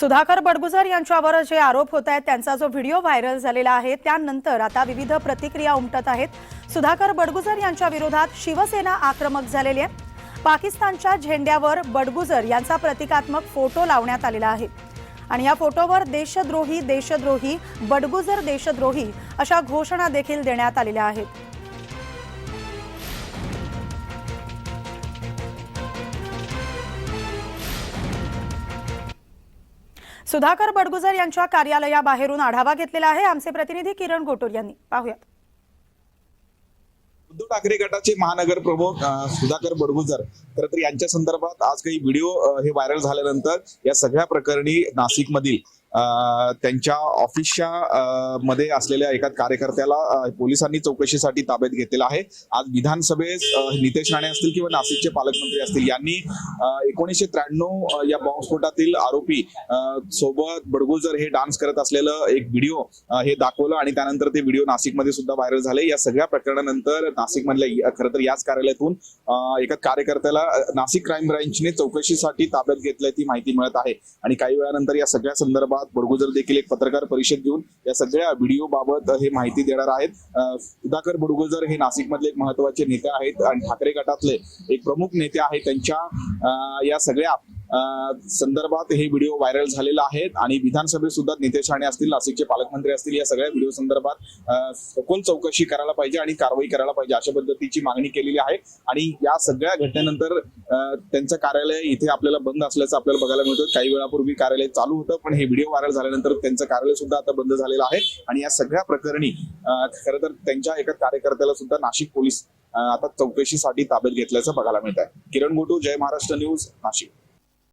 सुधाकर बडगुजर यांच्यावर जे आरोप होत आहेत त्यांचा जो व्हिडिओ व्हायरल झालेला आहे त्यानंतर आता विविध प्रतिक्रिया उमटत आहेत। सुधाकर बडगुजर यांच्या विरोधात शिवसेना आक्रमक झालेली आहे। पाकिस्तानच्या झेंड्यावर बडगुजर यांचा प्रतिकात्मक फोटो लावण्यात आलेला आहे आणि या फोटोवर देशद्रोही देशद्रोही बडगुजर देशद्रोही अशा घोषणा देखील देण्यात आलेल्या आहेत। सुधाकर बडगुजर यांच्या कार्यालयाबाहेरून आढावा घेतलेला आहे आमचे प्रतिनिधी किरण गोटूर यांनी। पाहूयात। उद्धव ठाकरे गटाचे महानगर प्रमुख सुधाकर बडगुजर खरं तर यांच्या संदर्भात आज काही व्हिडिओ हे व्हायरल झाल्यानंतर या सगळ्या प्रकरणी नाशिकमधील त्यांच्या ऑफिसच्या मध्ये असलेल्या एका कार्यकर्त्याला पोलिसांनी चौकशीसाठी ताब्यात घेतलेला आहे। आज विधानसभेत नितेश राणे असतील किंवा नाशिकचे पालकमंत्री असतील यांनी 1993 या बॉम्बस्फोटातील आरोपी सोबत बडगुजर हे डान्स करत असलेलं एक व्हिडिओ हे दाखवलं आणि त्यानंतर ते व्हिडिओ नाशिकमध्ये सुद्धा व्हायरल झाले। या सगळ्या प्रकरणानंतर नाशिकमधल्या खरं तर याच कार्यालयातून एका कार्यकर्त्याला नाशिक क्राईम ब्रांचने चौकशीसाठी ताब्यात घेतलंय ती माहिती मिळत आहे आणि काही वेळानंतर या सगळ्या संदर्भात बडगुजर देखील एक पत्रकार परिषद घेऊन या सगळ्या व्हिडिओ बाबत हे माहिती देणार आहेत। सुधाकर बडगुजर हे नाशिकमधले एक महत्त्वाचे नेते आहेत आणि ठाकरे गटातले एक प्रमुख नेते आहेत। त्यांच्या या सगळ्या संदर्भात हे व्हिडिओ व्हायरल झालेला आहेत आणि विधानसभेत सुद्धा नितेश राणे असतील नाशिकचे पालकमंत्री असतील या सगळ्या व्हिडिओ संदर्भात सखोल चौकशी करायला पाहिजे आणि कारवाई करायला पाहिजे अशा पद्धतीची मागणी केलेली आहे। आणि या सगळ्या घटनेनंतर त्यांचं कार्यालय इथे आपल्याला बंद असल्याचं आपल्याला बघायला मिळतं। काही वेळापूर्वी कार्यालय चालू होतं पण हे व्हिडिओ व्हायरल झाल्यानंतर त्यांचं कार्यालय सुद्धा आता बंद झालेलं आहे आणि या सगळ्या प्रकरणी खरं तर त्यांच्या एका कार्यकर्त्याला सुद्धा नाशिक पोलीस आता चौकशीसाठी ताब्यात घेतल्याचं बघायला मिळत आहे। किरण गोटू, जय महाराष्ट्र न्यूज, नाशिक।